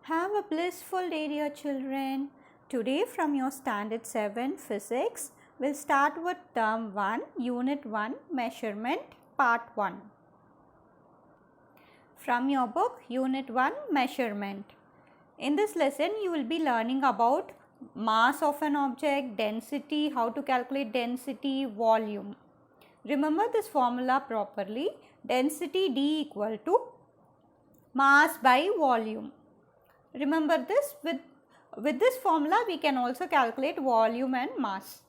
Have a blissful day, dear children. Today from your Standard 7 Physics, we'll start with Term 1, Unit 1, Measurement, Part 1. From your book, Unit 1, Measurement. In this lesson, you will be learning about mass of an object, density, how to calculate density, volume. Remember this formula properly. Density D equal to mass by volume. Remember this, with this formula we can also calculate volume and mass.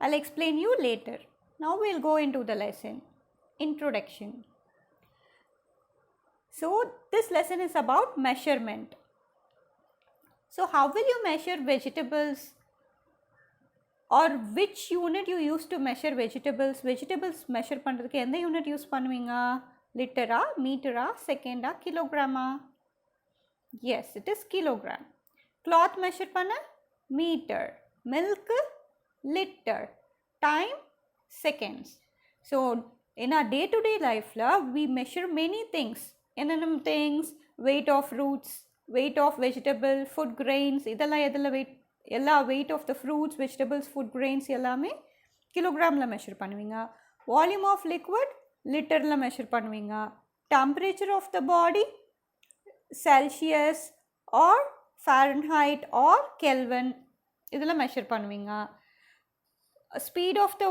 I'll explain you later. Now we'll go into the lesson. Introduction. So this lesson is about measurement. So how will you measure vegetables, or which unit you use to measure vegetables? Vegetables measure பண்றதுக்கு எந்த unit use பண்ணுவீங்க? லிட்டரா, மீட்டரா, செகண்டா, கிலோகிராமா? Yes, it is kilogram. Cloth measure panna meter, milk liter, time seconds. So in our day to day life we measure many things. Enanam things, weight of fruits, weight of vegetable, food grains, idella weight, ella weight of the fruits, vegetables, food grains ellame kilogram la measure பண்ணுவீங்க. Volume of liquid liter la measure பண்ணுவீங்க. Temperature of the body Celsius or Fahrenheit or Kelvin இதெல்லாம் measure பண்ணுவீங்க. Speed of the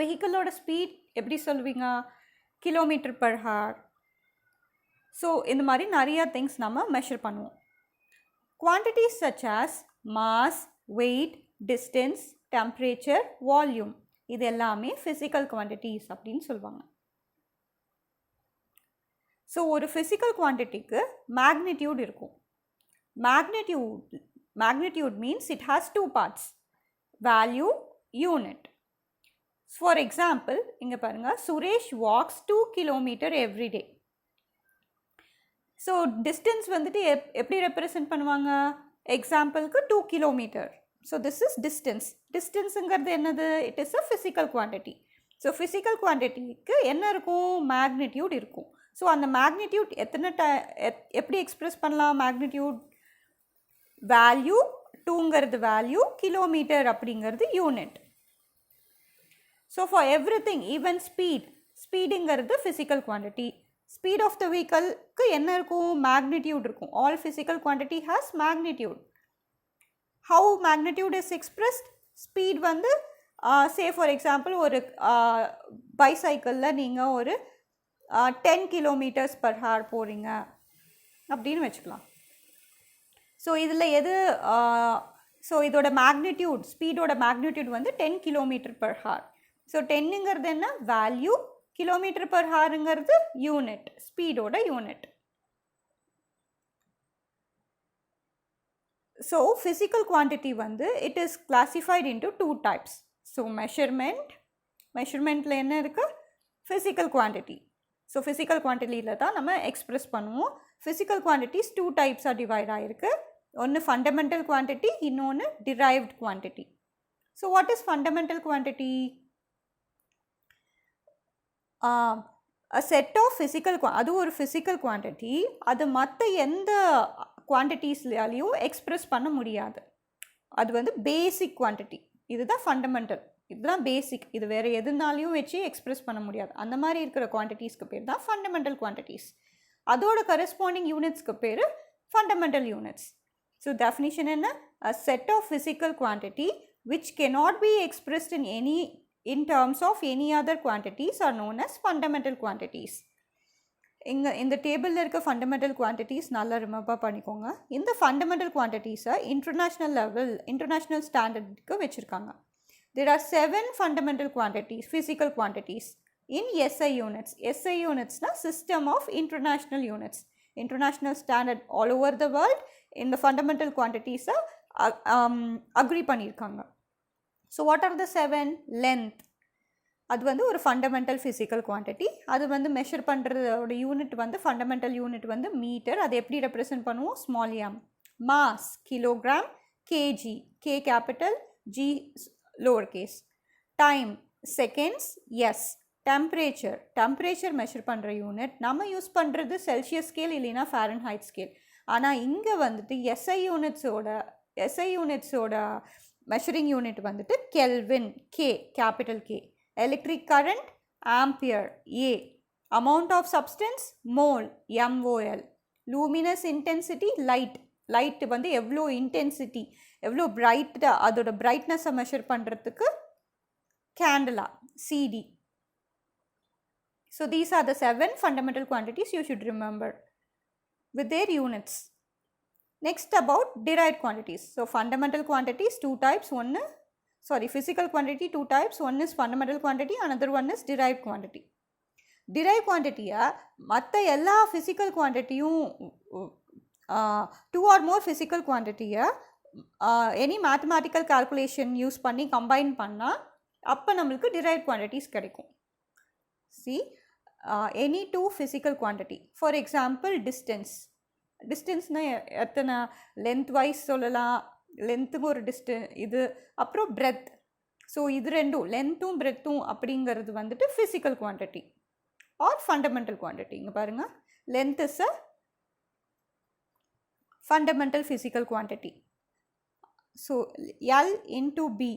vehicle ஓட speed எப்படி சொல்லுவீங்க? Kilometre per hour. So இந்த மாதிரி நிறைய things நம்ம measure பண்ணுவோம். Quantities such as mass, weight, distance, temperature, volume இது எல்லாமே physical quantities அப்படின்னு சொல்லுவாங்க. So ஒரு physical quantityக்கு magnitude இருக்கும். Magnitude means it has two parts, value, unit. For example, இங்க பாருங்க, Suresh walks 2 km every day. So distance வந்துட்டு எப்படி represent பண்ணுவாங்க? Exampleக்கு 2 km. So this is distance. Distanceங்கிறது என்னது? It is a physical quantity. So physical quantityக்கு என்ன இருக்கும்? Magnitude இருக்கும். So அந்த magnitude எப்படி express பண்ணலாம்? Magnitude value 2ங்கிறது value, கிலோமீட்டர் அப்படிங்கிறது unit. So for everything, even speedங்கிறது physical quantity. Speed of the vehicleக்கு என்ன இருக்கும்? Magnitude இருக்கும். All physical quantity has magnitude. How magnitude is expressed? Speed வந்து say for example ஒரு bicycle நீங்கள் ஒரு 10 kilometers per hour போகிறீங்க அப்படின்னு வச்சுக்கலாம். ஸோ இதில் ஸோ இதோட மேக்னிடியூட், ஸ்பீடோட மேக்னிடியூட் வந்து 10 kilometer per hour. ஸோ 10ங்கிறது என்ன? வேல்யூ, கிலோமீட்டர் per hourங்கிறது யூனிட், ஸ்பீடோட யூனிட். ஸோ ஃபிசிக்கல் குவான்டிட்டி வந்து it is classified into 2 types. So மெஷர்மெண்ட்டில் என்ன இருக்குது? Physical quantity. ஸோ ஃபிசிக்கல் குவான்டிட்டியில் தான் நம்ம எக்ஸ்ப்ரெஸ் பண்ணுவோம். ஃபிசிக்கல் குவான்டிட்டிஸ் 2 types டிவைட் ஆகிருக்கு. ஒன்று ஃபண்டமெண்டல் குவான்டிட்டி, இன்னொன்று derived quantity. So what is fundamental quantity? A set of physical அது ஒரு ஃபிசிக்கல் குவான்டிட்டி. அது மற்ற எந்த குவான்டிட்டிஸ்லையும் எக்ஸ்ப்ரெஸ் பண்ண முடியாது. அது வந்து பேசிக் குவான்டிட்டி. இதுதான் ஃபண்டமெண்டல், இதுதான் பேசிக். இது வேறு எதுனாலையும் வச்சு எக்ஸ்ப்ரெஸ் பண்ண முடியாது. அந்த மாதிரி இருக்கிற குவான்டிட்டிஸ்க்கு பேர் தான் ஃபண்டமெண்டல் குவான்டிட்டிஸ். அதோட கரஸ்பாண்டிங் யூனிட்ஸ்க்கு பேர் ஃபண்டமெண்டல் யூனிட்ஸ். ஸோ டெஃபினிஷன் என்ன? A set of physical quantity which cannot be expressed in terms of any other quantities are known as fundamental quantities. இந்த டேபிளில் இருக்க ஃபண்டமெண்டல் குவான்டிட்டிஸ் நல்லா ரிமெம்பர் பண்ணிக்கோங்க. இந்த ஃபண்டமெண்டல் குவான்டிட்டிஸை இன்டர்நேஷ்னல் ஸ்டாண்டர்டுக்கு வச்சுருக்காங்க. There are 7 fundamental quantities, physical quantities in SI units. SI units na system of international units. International standard all over the world in the fundamental quantities agree பண்ணியிருக்காங்க. So what are the 7? Length. அது வந்து ஒரு fundamental physical quantity. அது வந்து measure பண்ணுறதோட unit வந்து fundamental unit வந்து metre. அதை எப்படி ரெப்ரசன்ட் பண்ணுவோம்? Small m. Mass kilogram, KG, K capital, G lower case. Time seconds, yes. Temperature measure பண்ணுற யூனிட் நம்ம யூஸ் பண்ணுறது செல்சியஸ் ஸ்கேல் இல்லைன்னா ஃபாரன்ஹைட் ஸ்கேல். ஆனால் இங்கே வந்துட்டு எஸ்ஐ யூனிட்ஸோட மெஷரிங் யூனிட் வந்துட்டு Kelvin, K, capital K. Electric current ampere, A. Amount of substance mole, MOL. Luminous intensity light வந்து எவ்வளோ இன்டென்சிட்டி, எவ்வளோ பிரைட்டாக அதோட பிரைட்னஸை மெஷர் பண்ணுறதுக்கு கேண்டலா, CD. So these are the 7 fundamental quantities you should remember with their units. Next about derived quantities. So fundamental quantities 2 types. Physical quantity 2 types. One is fundamental quantity, another one is derived quantity. Derived quantity மற்ற எல்லா physical quantityயும் 2 or more physical quantity any mathematical calculation use பண்ணி combine பண்ணால் அப்போ நம்மளுக்கு derived quantities கிடைக்கும். See, any 2 physical quantity. For example, டிஸ்டன்ஸ்னா எத்தனை length wise சொல்லலாம், லென்த்துக்கு ஒரு இது, அப்புறம் பிரெத். ஸோ இது ரெண்டும் லென்த்தும் பிரெத்தும் அப்படிங்கிறது வந்துட்டு physical quantity are fundamental quantity. இங்கே பாருங்கள், length is a fundamental physical quantity. So L into B.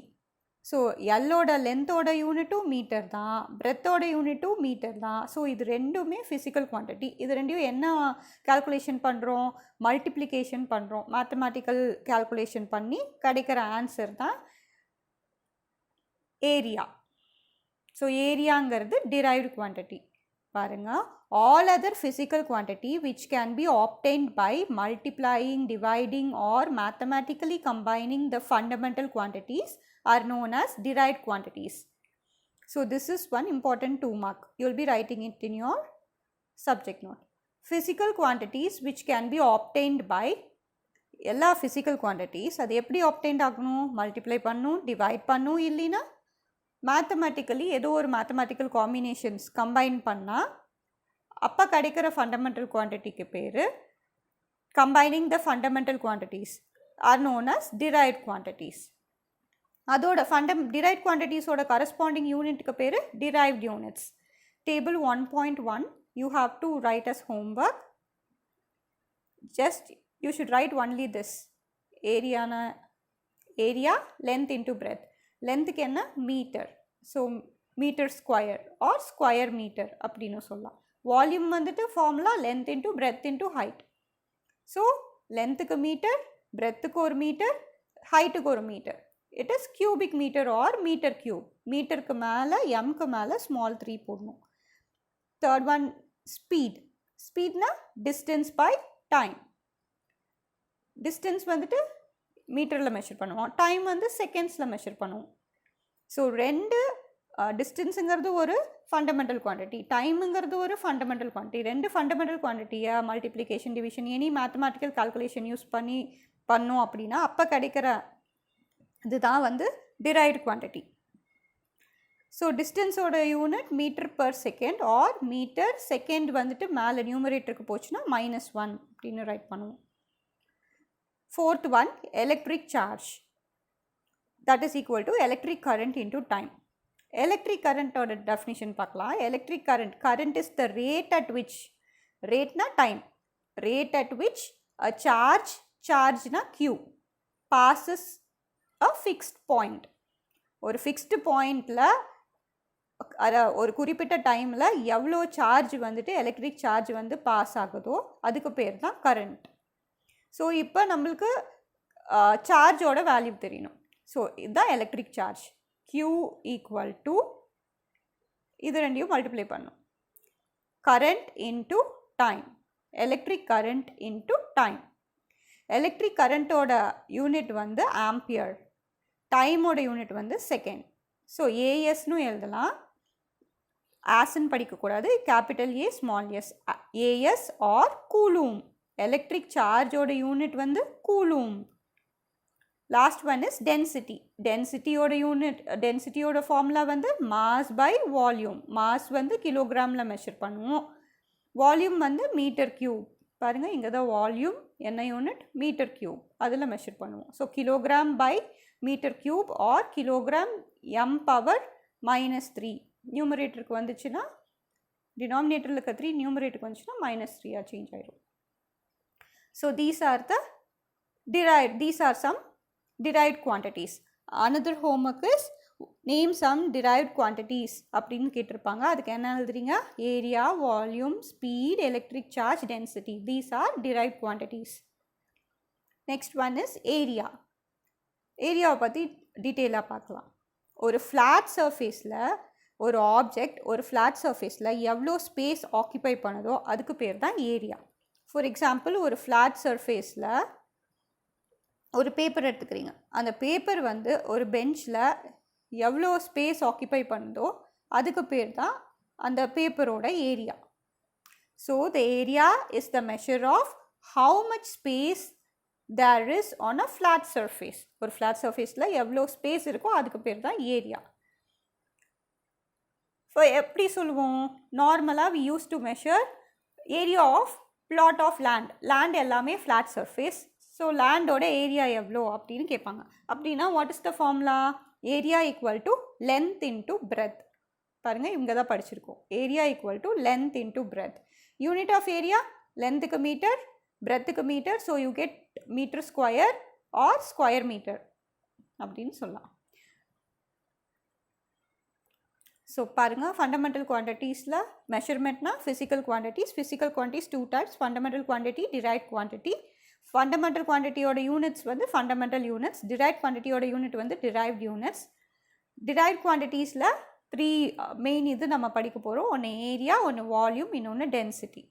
So எல்லோட லென்த்தோட யூனிட்டும் மீட்டர் தான், பிரெத்தோட யூனிட்டும் மீட்டர் தான். ஸோ இது ரெண்டுமே ஃபிசிக்கல் குவான்டிட்டி. இது ரெண்டையும் என்ன கால்குலேஷன் பண்ணுறோம், மல்டிப்ளிகேஷன் பண்ணுறோம். மேத்தமேட்டிக்கல் கால்குலேஷன் பண்ணி கிடைக்கிற ஆன்சர் தான் ஏரியா. ஸோ ஏரியாங்கிறது டிரைவ்டு குவான்டிட்டி. பாருங்கள், all other physical quantity which can be obtained by multiplying, dividing or mathematically combining the fundamental quantities are known as derived quantities. So this is one important 2 mark. You will be writing it in your subject note. Physical quantities which can be obtained by எல்லா physical quantities அது எப்படி obtained ஆகணும், multiply பண்ணும், divide பண்ணும், இல்லைன்னா mathematically ஏதோ ஒரு mathematical combinations combine பண்ணால் அப்போ கிடைக்கிற ஃபண்டமெண்டல் குவான்டிட்டிக்கு பேர் combining the fundamental quantities are known as derived quantities. அதோட டிரைவ்ட் குவான்டிட்டிஸோட கரஸ்பாண்டிங் யூனிட்டுக்கு பேர் derived units. Table 1.1 you have to write as homework. Just you should write only this area length into breadth. லென்த்துக்கு என்ன, metre. So metre square or square metre அப்படின்னு சொல்லலாம். Volume வந்துட்டு formula length into breadth into height. So லென்த்துக்கு metre, பிரெத்துக்கு ஒரு metre, ஹைட்டுக்கு ஒரு metre. It is cubic metre or metre cube. மீட்டருக்கு மேலே எம்க்கு மேலே ஸ்மால் 3 போடணும். தேர்ட் ஒன் ஸ்பீட்னா டிஸ்டன்ஸ் பை டைம். டிஸ்டன்ஸ் வந்துட்டு மீட்டரில் மெஷர் பண்ணுவோம், டைம் வந்து செகண்ட்ஸில் மெஷர் பண்ணுவோம். ஸோ ரெண்டு டிஸ்டன்ஸுங்கிறது ஒரு ஃபண்டமெண்டல் குவான்டிட்டி, டைமுங்கிறது ஒரு ஃபண்டமெண்டல் குவான்டிட்டி. ரெண்டு ஃபண்டமெண்டல் குவான்டிட்டியை multiplication, division, any mathematical calculation use பண்ணி பண்ணோம் அப்படின்னா அப்போ கிடைக்கிற இதுதான் வந்து டிரைவ்டு குவான்டிட்டி. ஸோ டிஸ்டன்ஸோட unit metre per second or metre. Second வந்துட்டு மேலே நியூமரேட்டருக்கு போச்சுன்னா -1 அப்படின்னு ரைட் பண்ணுவோம். Fourth one, electric charge, that is equal to electric current into time. Electric current oda definition பார்க்கலாம். Electric current is the rate at which, rate na time, rate at which a charge na q passes a fixed point. ஒரு fixed pointல ஒரு குறிப்பிட்ட டைமில் எவ்வளோ charge வந்துட்டு electric charge வந்து pass ஆகுதோ அதுக்கு பேர் தான் கரண்ட். ஸோ இப்போ நம்மளுக்கு சார்ஜோட வேல்யூ தெரியணும். ஸோ இதுதான் electric charge. Q equal to இது ரெண்டையும் மல்டிப்ளை பண்ணும், current into time, electric current into time. Electric கரண்ட்டோட யூனிட் வந்து ஆம்பியர், டைமோட யூனிட் வந்து செகண்ட். ஸோ ஏஎஸ்னு எழுதலாம், ஆஸ்ன்னு படிக்கக்கூடாது, capital A small S, AS or coulomb. Electric சார்ஜோட யூனிட் வந்து coulomb. Last one is density. டென்சிட்டியோட யூனிட், டென்சிட்டியோட ஃபார்முலா வந்து மாஸ் பை வால்யூம். மாஸ் வந்து கிலோகிராமில் மெஷர் பண்ணுவோம், வால்யூம் வந்து மீட்டர் கியூப். பாருங்கள், இங்கே தான் வால்யூம் என்ன யூனிட், மீட்டர் கியூப், அதில் மெஷர் பண்ணுவோம். So kilogram by metre cube or kilogram m power -3 நியூமரேட்டருக்கு வந்துச்சுன்னா டினாமினேட்டரில் இருக்க 3 நியூமரேட்டருக்கு வந்துச்சுன்னா -3 சேஞ்ச் ஆயிடும். So these are some derived quantities. Another homework is name some derived quantities அப்படின்னு கேட்டிருப்பாங்க. அதுக்கு என்ன எழுதுறீங்க? Area, volume, speed, electric charge, density. These are derived quantities. Next one is area. ஏரியாவை பற்றி டீட்டெயிலாக பார்க்கலாம். ஒரு ஃப்ளாட் சர்ஃபேஸில் ஒரு ஆப்ஜெக்ட் ஒரு ஃப்ளாட் சர்ஃபேஸில் எவ்வளோ ஸ்பேஸ் ஆக்கியூபை பண்ணுதோ அதுக்கு பேர் தான் ஏரியா. ஃபார் எக்ஸாம்பிள், ஒரு ஃப்ளாட் சர்ஃபேஸில் ஒரு பேப்பர் எடுத்துக்கிறீங்க. அந்த பேப்பர் வந்து ஒரு பெஞ்சில் எவ்வளோ ஸ்பேஸ் ஆக்கியூபை பண்ணுதோ அதுக்கு பேர் தான் அந்த பேப்பரோட area. So the area is the measure of how much space there is on a flat surface. ஒரு ஃப்ளாட் சர்ஃபேஸில் எவ்வளோ ஸ்பேஸ் இருக்கோ அதுக்கு பேர் தான் ஏரியா. ஸோ எப்படி சொல்லுவோம்? நார்மலாக we use to measure area of plot of land எல்லாமே ஃப்ளாட் சர்ஃபேஸ். ஸோ லேண்டோட ஏரியா எவ்வளோ அப்படின்னு கேட்பாங்க. அப்படின்னா what is the formula? Area equal to length into breadth. பாருங்கள், இவங்க தான் படிச்சிருக்கோம். Area equal to length into breadth. Unit of area லென்த்துக்கு மீட்டர், பிரெத்துக்கு metre. So you get metre square or square metre அப்படின்னு சொல்லலாம். ஸோ பாருங்கள், ஃபண்டமெண்டல் குவான்டிட்டிஸில் மெஷர்மெண்ட்னா physical quantities 2 types, fundamental quantity, derived quantity. Fundamental குவான்டிட்டியோட யூனிட்ஸ் வந்து ஃபண்டமெண்டல் யூனிட்ஸ், டிரைவ்ட் குவான்டிட்டியோட யூனிட் வந்து டிரைவ்ட் யூனிட்ஸ். டிரைவ்ட் குவான்டிட்டிஸில் 3 மெயின் இது நம்ம படிக்க போகிறோம். ஒன்று ஏரியா, ஒன்று வால்யூம், இன்னொன்று டென்சிட்டி.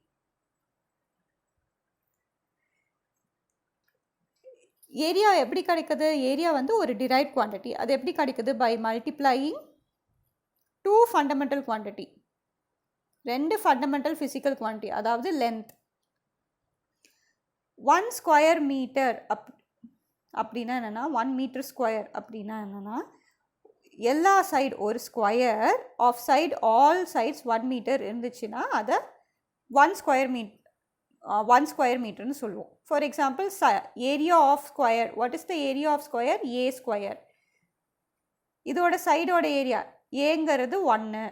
ஏரியா எப்படி கிடைக்குது? ஏரியா வந்து ஒரு டிரைவ்ட் குவான்டிட்டி. அது எப்படி கிடைக்குது? By multiplying 2 fundamental quantity, 2 fundamental physical quantity, அதாவது லென்த். 1 ஸ்கொயர் மீட்டர் அப்படின்னா என்னென்னா 1 மீட்டர் ஸ்கொயர் அப்படின்னா என்னென்னா எல்லா சைடு ஒரு square of side all sides 1 metre இருந்துச்சுன்னா அதை 1 ஸ்கொயர் மீட்டர்னு சொல்லுவோம். For example, area of square, what is the area of square? A square. இதோட சைடோட ஏரியா ஏங்கிறது 1,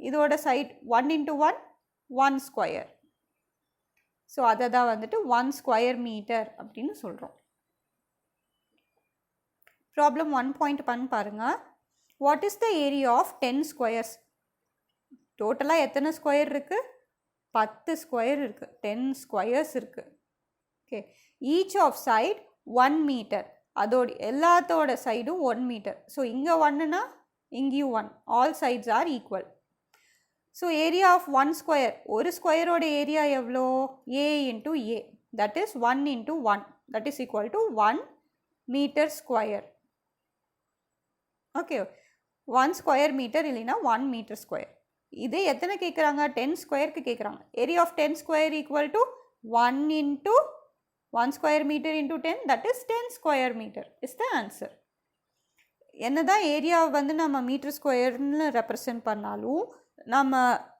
இதோட சைட் 1 × 1 1 ஸ்கொயர். ஸோ அதை தான் வந்துட்டு 1 ஸ்கொயர் மீட்டர் அப்படின்னு சொல்கிறோம். ப்ராப்ளம் 1.1 பாருங்கள். What is the area of 10 squares? டோட்டலாக எத்தனை ஸ்கொயர் இருக்குது? 10 ஸ்கொயர் இருக்குது, 10 ஸ்கொயர்ஸ் இருக்குது. Okay, each of side 1 metre. அதோட எல்லாத்தோட சைடும் 1 மீட்டர். ஸோ இங்கே 1னா இங்கேயும் 1. All sides are equal. So area of 1 square, ஒரு ஸ்கொயரோட ஏரியா எவ்வளோ? A into A, that is 1 × 1, that is equal to 1 metre square. Okay, 1 square metre இல்லைன்னா 1 மீட்டர் ஸ்கொயர். இது எத்தனை கேட்குறாங்க? 10 ஸ்கொயருக்கு கேட்குறாங்க. Area of 10 square equal to 1 × 1 square metre into 10, that is 10 square metre is the answer. என்னதான் ஏரியாவை வந்து நம்ம மீட்டர் ஸ்கொயர்னு ரெப்ரசன்ட் பண்ணாலும் நம்ம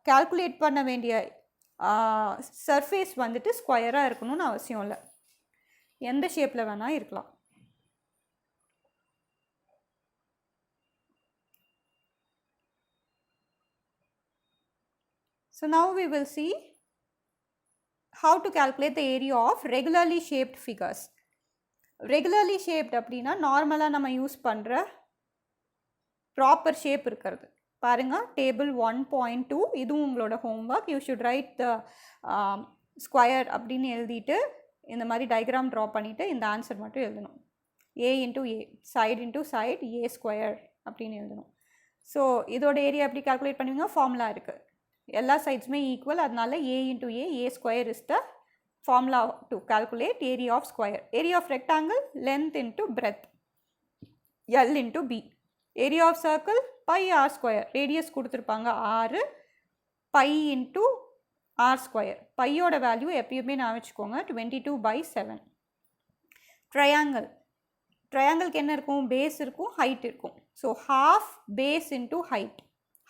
கால்குலேட் பண்ண வேண்டிய சர்ஃபேஸ் வந்துட்டு ஸ்கொயராக இருக்கணும்னு அவசியம் இல்லை. எந்த ஷேப்பில் வேணால் இருக்கலாம். So now we will see how to calculate the area of regularly shaped figures. Regularly shaped அப்படின்னா நார்மலாக நம்ம யூஸ் பண்ணுற ப்ராப்பர் ஷேப் இருக்கிறது. பாருங்கள், டேபிள் 1.2, இதுவும் உங்களோட homework. You should right the square அப்படின்னு எழுதிட்டு இந்த மாதிரி டயக்ராம் ட்ரா பண்ணிவிட்டு இந்த ஆன்சர் மட்டும் எழுதணும். ஏ இன்ட்டு ஏ, சைடு இன்ட்டு சைடு, ஏ ஸ்கொயர் அப்படின்னு எழுதணும். ஸோ இதோட ஏரியா எப்படி கால்குலேட் பண்ணுவீங்க? ஃபார்முலா இருக்குது. எல்லா சைட்ஸுமே ஈக்குவல், அதனால A into A square is the formula to calculate area of square. Area of rectangle, length into breadth, L into B. Area of circle, pi r square. Radius கொடுத்திருப்பாங்க 6, pi into r square. Pi ஓட value எப்பயுமே நான் வச்சுக்கோங்க 22/7. Triangle. ட்ரையாங்கிள்க்கு என்ன இருக்கும்? Base இருக்கும், height இருக்கும். So half base into height,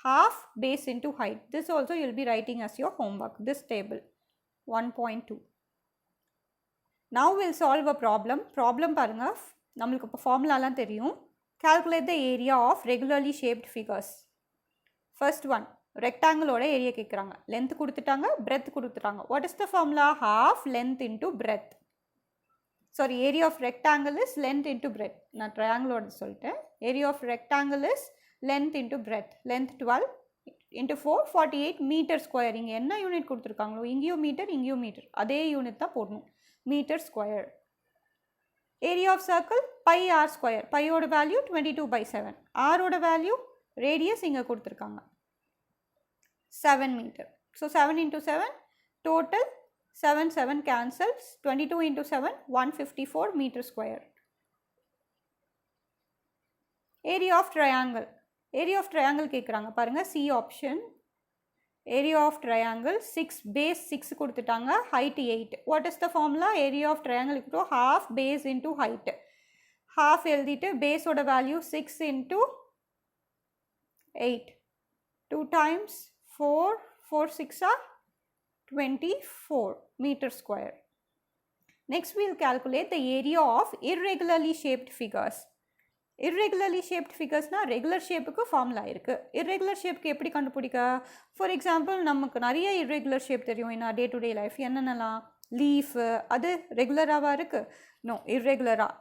half base into height. This also you will be writing as your homework, this table 1.2. Now we will solve a problem. Problem பாருங்க, நம்மளுக்கு இப்போ ஃபார்முலாலாம் தெரியும். Calculate the area of regularly shaped figures. First one ரெக்டாங்கிளோட area கேட்குறாங்க. Length கொடுத்துட்டாங்க, breadth கொடுத்துட்டாங்க. What is the formula? half length into breadth. Sorry, area of rectangle is length into breadth. நான் ட்ரையாங்கிளோட சொல்லிட்டேன். Area of rectangle is length into breadth. Length 12 into 4 48 metre square. இங்கே என்ன unit கொடுத்துருக்காங்களோ இங்கேயும் மீட்டர் இங்கேயும் மீட்டர், அதே யூனிட் தான் போடணும். Metre square. Area of circle pi R square. பையோட வேல்யூ 22/7. ஆரோட வேல்யூ ரேடியஸ் இங்கே கொடுத்துருக்காங்க 7 metre. So 7 into 7 total 7 cancels. 22 into 7 154 meter square. Area of triangle. Area of triangle கேட்குறாங்க பாருங்க. C option. Area of triangle 6 base 6 கொடுத்துட்டாங்க, height 8. What is the formula? Area of triangle equal to half base into height. Half எழுதிட்டு base ஓட value 6 into 8. 2 times 4 4 6 are 24 meter square. Next we will calculate the area of irregularly shaped figures. Irregularly shaped figures na regular shape ku formula irukku. Irregular shape ku eppadi kandupidika? For example, namakku nariya irregular shape theriyum in our day to day life. Ennanala leaf adu regular ava irukku? No, irregular ah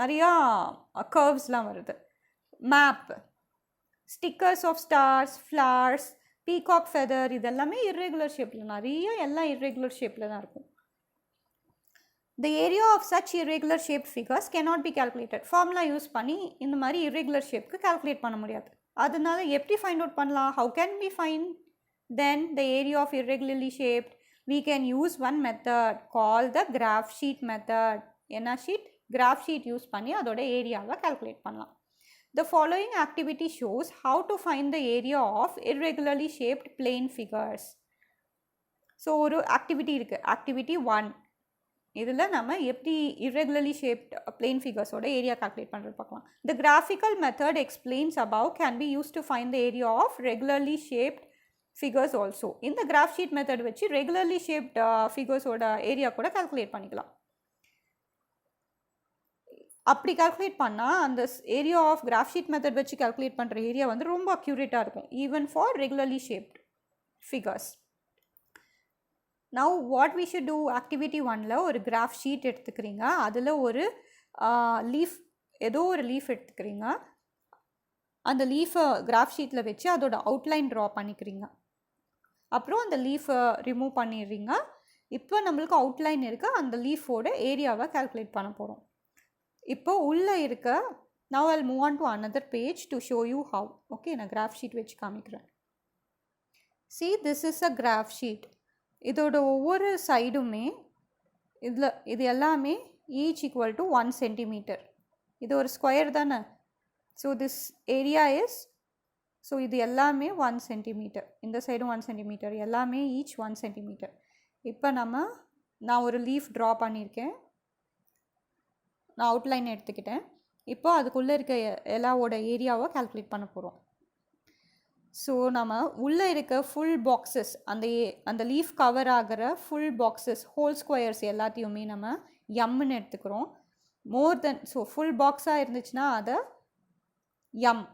nariya curves la varudhu. Map, stickers of stars, flowers, peacock feather, இதெல்லாமே irregular shapeல, நிறைய எல்லாம் irregular shapeல தான் இருக்கும். The area of such irregular shaped figures cannot be calculated. Formula use பண்ணி இந்த மாதிரி irregular shapeக்கு calculate பண்ண முடியாது. அதனால எப்படி find out பண்ணலாம்? How can we find then the area of irregularly shaped? We can use one method called the graph sheet method. என்ன sheet? Graph sheet use பண்ணி அதோட ஏரியாவை calculate பண்ணலாம். The following activity shows how to find the area of irregularly shaped plane figures. So, ஒரு activity இருக்கு. Activity 1. இதில் நம்ம எப்படி irregularly shaped plane figures ஓட area calculate பண்ணுறது பார்க்கலாம். The graphical method explains above can be used to find the area of regularly shaped figures also. இந்த graph sheet method வச்சு regularly shaped figures ஓட area கூட calculate பண்ணிக்கலாம். அப்படி calculate பண்ணால் அந்த area of graph sheet method வச்சு calculate பண்ணுற ஏரியா வந்து ரொம்ப அக்யூரேட்டாக இருக்கும், even for regularly shaped figures. Now what we should do? Activity 1ல் ஒரு கிராஃப் ஷீட் எடுத்துக்கிறீங்க, அதில் ஒரு லீஃப், ஏதோ ஒரு லீஃப் எடுத்துக்கிறீங்க, அந்த லீஃபை கிராஃப் ஷீட்டில் வச்சு அதோட அவுட்லைன் ட்ரா பண்ணிக்கிறீங்க. அப்புறம் அந்த லீஃபை ரிமூவ் பண்ணிடுறீங்க. இப்போ நம்மளுக்கு அவுட்லைன் இருக்குது, அந்த லீஃபோட ஏரியாவை கால்குலேட் பண்ண போகிறோம். இப்போ உள்ளே இருக்க, now I'll move on to another page to show you how. Okay, நான் graph sheet வச்சு காமிக்கிறேன். See, this is a graph sheet. இதோட ஒவ்வொரு சைடுமே இது எல்லாமே each equal to 1 centimeter. இது ஒரு ஸ்கொயர் தானே. So this area is, so இது எல்லாமே 1 centimeter. இந்த சைடும் 1 centimeter, எல்லாமே each 1 centimeter. இப்போ நான் ஒரு லீஃப் ட்ரா பண்ணியிருக்கேன், நான் அவுட்லைன் எடுத்துக்கிட்டேன். இப்போ அதுக்குள்ளே இருக்க எல்லாவோட ஏரியாவை கால்குலேட் பண்ண போகிறோம். ஸோ நம்ம உள்ளே இருக்க ஃபுல் பாக்ஸஸ், அந்த லீஃப் கவர் ஆகிற ஃபுல் பாக்ஸஸ், ஹோல் ஸ்கொயர்ஸ் எல்லாத்தையுமே நம்ம எம்னு எடுத்துக்கிறோம். மோர் தென், ஸோ ஃபுல் பாக்ஸாக இருந்துச்சுன்னா அதை எம்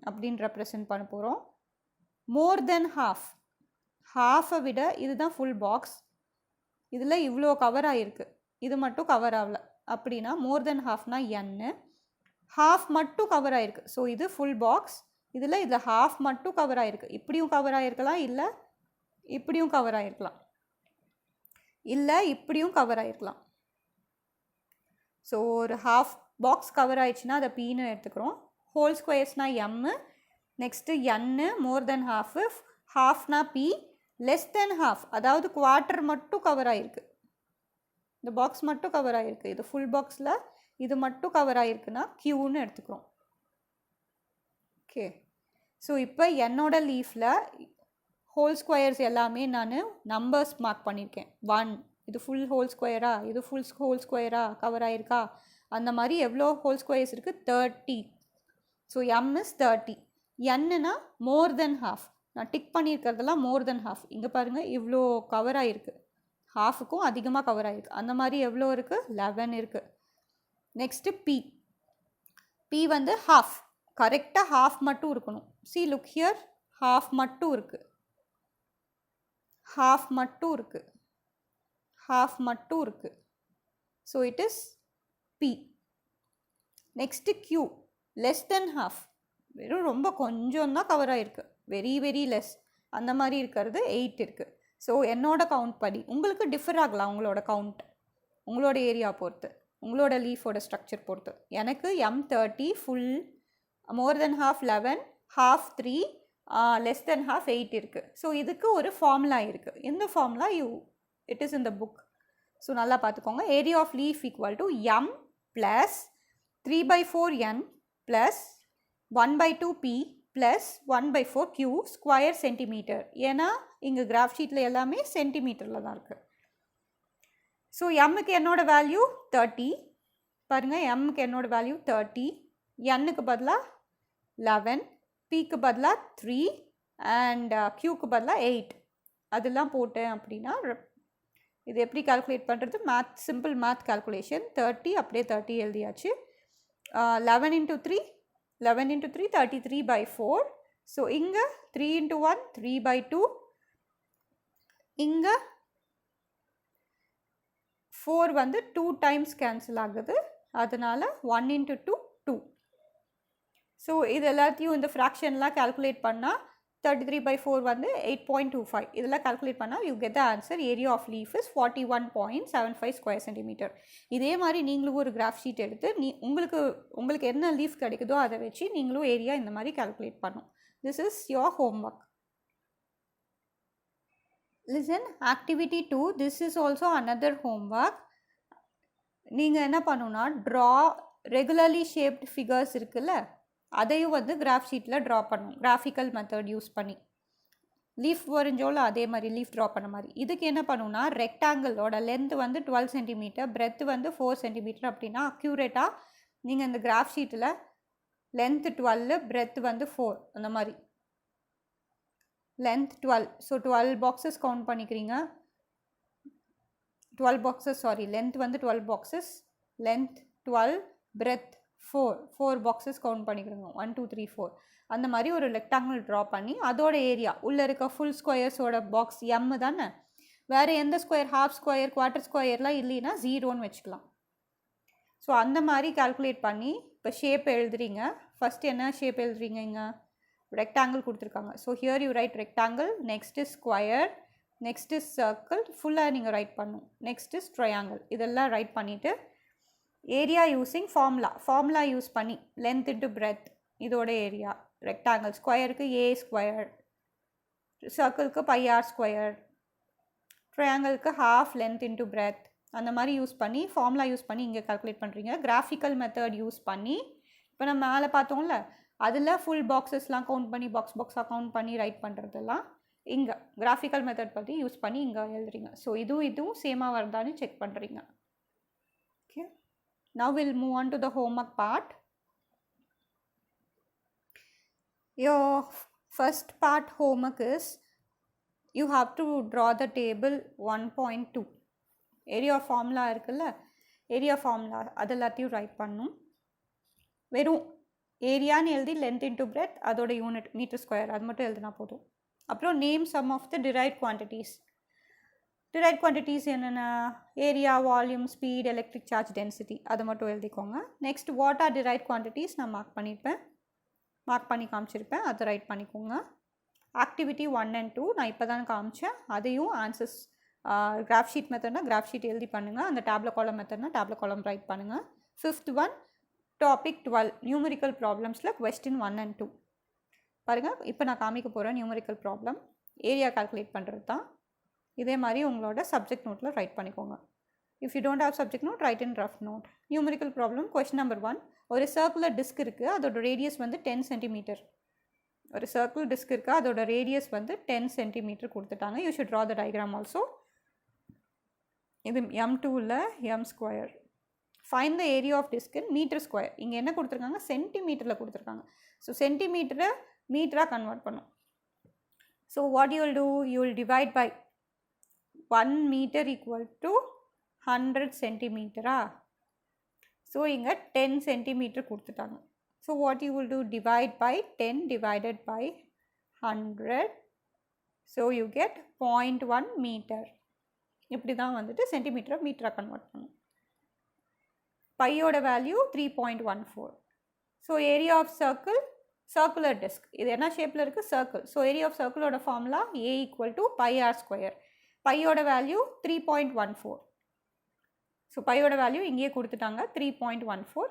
அப்படின்னு ரெப்ரசன்ட் பண்ண போகிறோம். மோர் தென் ஹாஃபை விட இதுதான் ஃபுல் பாக்ஸ், இதில் இவ்வளோ கவர் ஆகிருக்கு, இது மட்டும் கவர் ஆகல அப்படின்னா மோர் தென் ஹாஃப்னா என்னு. ஹாஃப் மட்டும் கவர் ஆகிருக்கு, ஸோ இது ஃபுல் பாக்ஸ். இதில் ஹாஃப் மட்டும் கவர் ஆகிருக்கு, இப்படியும் கவர் ஆகிருக்கலாம், இல்லை இப்படியும் கவர் ஆகிருக்கலாம், இல்லை இப்படியும் கவர் ஆகிருக்கலாம். ஸோ ஒரு ஹாஃப் பாக்ஸ் கவர் ஆயிடுச்சுன்னா அதை பீன்னு எடுத்துக்கிறோம். ஹோல் ஸ்கொயர்ஸ்னால் M, next N, more than half, ஹாஃப்னா பி, லெஸ் தென் ஹாஃப் அதாவது குவார்ட்டர் மட்டும் கவர் ஆகிருக்கு, இந்த பாக்ஸ் மட்டும் கவர் ஆகிருக்கு. இது ஃபுல் பாக்ஸில் இது மட்டும் கவர் ஆகிருக்குன்னா க்யூன்னு எடுத்துக்கிறோம். ஓகே, ஸோ இப்போ என்னோட லீஃபில் ஹோல் ஸ்கொயர்ஸ் எல்லாமே நான் நம்பர்ஸ் மார்க் பண்ணியிருக்கேன். 1, இது ஃபுல் ஹோல் ஸ்கொயரா, இது ஃபுல் ஹோல் ஸ்கொயரா கவர் ஆகிருக்கா, அந்த மாதிரி எவ்வளோ ஹோல் ஸ்கொயர்ஸ் இருக்குது? 30. So M is 30. என்னன்னா மோர் தென் ஹாஃப், நான் டிக் பண்ணியிருக்கிறதெல்லாம் மோர் தென் ஹாஃப். இங்கே பாருங்கள் இவ்வளோ கவர் ஆகிருக்கு, ஹாஃபுக்கும் அதிகமாக கவர் ஆகிருக்கு. அந்த மாதிரி எவ்வளோ இருக்குது? 11 இருக்குது. நெக்ஸ்ட்டு பி வந்து ஹாஃப், கரெக்டாக half மட்டும் இருக்கணும். See, look here, half மட்டும் இருக்குது, half மட்டும் இருக்குது, half மட்டும் இருக்குது. So it is P. Next Q, less than half. வெறும் ரொம்ப கொஞ்சம் தான் கவர் ஆகிருக்கு, வெரி வெரி லெஸ். அந்த மாதிரி இருக்கிறது 8 இருக்குது. ஸோ என்னோட கவுண்ட் படி உங்களுக்கு டிஃபர் ஆகலாம், உங்களோட கவுண்ட் உங்களோட ஏரியா பொறுத்து, உங்களோட லீஃபோட ஸ்ட்ரக்சர் பொறுத்து. எனக்கு M30 full, more than half 11, half 3, less than half 8 இருக்குது. ஸோ இதுக்கு ஒரு ஃபார்முலா இருக்குது. இந்த formula it is in the book. So நல்லா பார்த்துக்கோங்க. Area of leaf equal to M plus 3/4N plus 1/2P plus 1/4 Q square centimetre. ஏன்னா இங்கே graph ஷீட்டில் எல்லாமே சென்டிமீட்டரில் தான் இருக்குது. ஸோ எம்முக்கு என்னோட வேல்யூ 30. பாருங்கள், எம்முக்கு என்னோட வேல்யூ 30, என்னுக்கு பதிலாக 11, பிக்கு பதிலாக 3 அண்ட் க்யூக்கு பதிலாக 8. அதெல்லாம் போட்டேன் அப்படின்னா இது எப்படி கால்குலேட் பண்ணுறது? Math, simple math calculation. 30 அப்படியே 30 எழுதியாச்சு. 11 into 3, 11 into 3, 33/4. ஸோ இங்கே 3 into 1, 3/2. இங்கே 4 வந்து 2 டைம்ஸ் கேன்சல் ஆகுது, அதனால் 1 into 2, 2. ஸோ இது எல்லாத்தையும் இந்த ஃப்ராக்ஷன்லாம் கால்குலேட் பண்ணால் 33/4 வந்து 8.25. இதெல்லாம் கால்குலேட் பண்ணால் you get the answer. Area of leaf is 41.75 square centimetre. இதே மாதிரி நீங்களும் ஒரு கிராஃப் ஷீட் எடுத்து உங்களுக்கு என்ன லீஃப் கிடைக்குதோ அதை வச்சு நீங்களும் ஏரியா இந்த மாதிரி கால்குலேட் பண்ணும். This is your homework. Listen, activity 2, this is also another homework. நீங்கள் என்ன பண்ணணும்னா ட்ரா ரெகுலர்லி ஷேப்ட் ஃபிகர்ஸ் இருக்குல்ல, அதையும் வந்து கிராஃப் ஷீட்டில் ட்ரா பண்ணணும், கிராஃபிக்கல் மெத்தட் யூஸ் பண்ணி. லீஃப் வரைஞ்சோல அதே மாதிரி லீஃப் ட்ரா பண்ண மாதிரி. இதுக்கு என்ன பண்ணணும்னா ரெக்டாங்கிளோட லென்த் வந்து 12 சென்டிமீட்டர், பிரெத் வந்து 4 சென்டிமீட்டர். அப்படின்னா அக்யூரேட்டாக நீங்கள் இந்த கிராஃப் ஷீட்டில் லென்த் 12, பிரெத் வந்து 4, அந்த மாதிரி length 12. ஸோ 12 பாக்ஸஸ் கவுண்ட் பண்ணிக்கிறீங்க. 12 பாக்ஸஸ், சாரி, லென்த் வந்து 12 boxes, length 12, breadth 4 boxes count பண்ணிக்கிறோங்க. 1 2 3 4 அந்த மாதிரி ஒரு ரெக்டாங்கிள் ட்ரா பண்ணி அதோட ஏரியா உள்ளே இருக்க ஃபுல் ஸ்கொயர்ஸோட பாக்ஸ் எம் தானே, வேறு எந்த ஸ்கொயர், ஹாஃப் ஸ்கொயர், குவார்ட்டர் ஸ்கொயர்லாம் இல்லைன்னா 0ன்னு வச்சுக்கலாம். ஸோ அந்த மாதிரி கால்குலேட் பண்ணி இப்போ ஷேப் எழுதுறீங்க. ஃபஸ்ட்டு என்ன ஷேப் எழுதுறீங்க? இங்கே ரெக்டாங்கிள் கொடுத்துருக்காங்க. So here you write rectangle, next is square, next is circle, ஃபுல்லாக நீங்கள் ரைட் பண்ணணும். Next is triangle. இதெல்லாம் ரைட் பண்ணிவிட்டு ஏரியா யூஸிங் ஃபார்முலா யூஸ் பண்ணி லென்த் இன்ட்டு பிரெத், இதோட ஏரியா. ரெக்டாங்கிள் ஸ்கொயருக்கு ஏ ஸ்கொயர், சர்க்கிளுக்கு πr ஸ்கொயர், ட்ரையாங்கிளுக்கு ஹாஃப் லென்த் இன்ட்டு பிரெத், அந்த மாதிரி யூஸ் பண்ணி ஃபார்முலா யூஸ் பண்ணி இங்கே கால்குலேட் பண்ணுறீங்க. கிராஃபிக்கல் மெத்தட் யூஸ் பண்ணி இப்போ நம்ம மேலே பார்த்தோம்ல அதில் ஃபுல் பாக்ஸஸ்லாம் கவுண்ட் பண்ணி பாக்ஸாக கவுண்ட் பண்ணி ரைட் பண்ணுறதெல்லாம் இங்கே கிராஃபிக்கல் மெத்தட் பற்றி யூஸ் பண்ணி இங்கே எழுதுறீங்க. ஸோ இதுவும் சேமாக வருதான்னு செக் பண்ணுறீங்க. Okay, now will move on to the homework part. Your first part homework is you have to draw the table 1.2. Area formula இருக்குல்ல, ஏரியா ஃபார்முலா அது எல்லாத்தையும் ரைட் பண்ணணும். வெறும் ஏரியான்னு எழுதி லென்த் இன்ட்டு பிரெத், அதோட யூனிட் மீட்டர் ஸ்கொயர், அது மட்டும் எழுதினா போதும். அப்புறம் name some of the derived quantities. Derived quantities என்னென்ன? Area, volume, speed, electric charge, density, அதை மட்டும் எழுதிக்கோங்க. Next what R derived quantities நான் மார்க் பண்ணி காமிச்சிருப்பேன், அதை ரைட் பண்ணிக்கோங்க. ஆக்டிவிட்டி 1 and 2 நான் இப்போ தான் காமிச்சேன், அதையும் ஆன்சர்ஸ் கிராஃப் ஷீட் மெத்தட்னா கிராஃப் ஷீட் எழுதி பண்ணுங்கள், அந்த டேப்லெட் காலம் மெத்தட்னா டேப்லெட் காலம் ரைட் பண்ணுங்கள். 5th one டாபிக் 12 நியூமரிக்கல் ப்ராப்ளம்ஸில் கொஸ்டின் 1 and 2 பாருங்கள். இப்போ நான் காமிக்க போகிறேன் நியூமரிக்கல் ப்ராப்ளம், ஏரியா கால்குலேட் பண்ணுறது தான். இதே மாதிரி உங்களோட சப்ஜெக்ட் நோட்டில் ரைட் பண்ணிக்கோங்க. If you don't have subject note, write in rough note. Numerical problem question number 1. ஒரு சர்க்குலர் டிஸ்க் இருக்குது, அதோட ரேடியஸ் வந்து 10 சென்டிமீட்டர். ஒரு சர்க்கிள் டிஸ்க் இருக்குது, அதோட ரேடியஸ் வந்து 10 சென்டிமீட்டர் கொடுத்துட்டாங்க. You should draw the diagram also. இது M2ல் M square. Find the area of disc in metre square. இங்கே என்ன கொடுத்துருக்காங்க? சென்டிமீட்டரில் கொடுத்துருக்காங்க. ஸோ சென்டிமீட்டரை மீட்டராக கன்வெர்ட் பண்ணும். So what you will do? You will divide by 1 metre equal to 100 சென்டிமீட்டரா. ஸோ இங்கே 10 சென்டிமீட்டர் கொடுத்துட்டாங்க. So what you will do, divide by 10 divided by 100. So you get 0.1 meter. இப்படி தான் வந்துட்டு சென்டிமீட்டரை மீட்டராக கன்வெர்ட் பண்ணும். பையோட value 3.14. So area of circle, circular disc, இது என்ன ஷேப்பில் இருக்குது, சர்க்கிள். ஸோ ஏரியா ஆஃப் சர்க்கிளோட formula A equal to pi R square. பையோட வேல்யூ 3.14. ஸோ பையோட வேல்யூ இங்கேயே கொடுத்துட்டாங்க 3.14.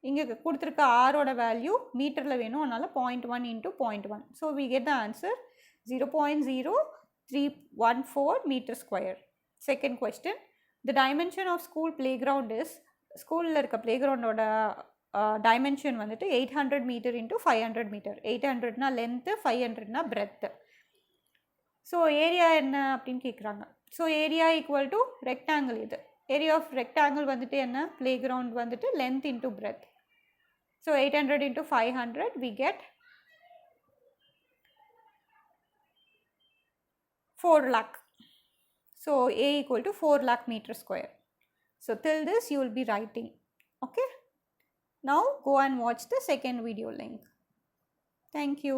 இங்கே கொடுத்துருக்க ஆரோட வேல்யூ மீட்டரில் வேணும், அதனால் 0.1 into 0.1. So we get the answer 0.0314 meter square. Second question, the dimension of school playground is, ஸ்கூலில் இருக்க பிளேக்ரவுண்டோட டைமென்ஷன் வந்துட்டு 800 மீட்டர் இன்ட்டு 500 மீட்டர். 800னா லென்த்து, 500னா பிரெத்து. ஸோ ஏரியா என்ன அப்படின்னு கேட்குறாங்க. So area equal to rectangle. இது ஏரியா ஆஃப் ரெக்டாங்கிள் வந்துட்டு என்ன, பிளேக்ரவுண்ட் வந்துட்டு length into breadth. So 800 into 500 we get 4 lakh. So A equal to 4 lakh meter square. So till this you will be writing. Okay. Now go and watch the second video link. Thank you.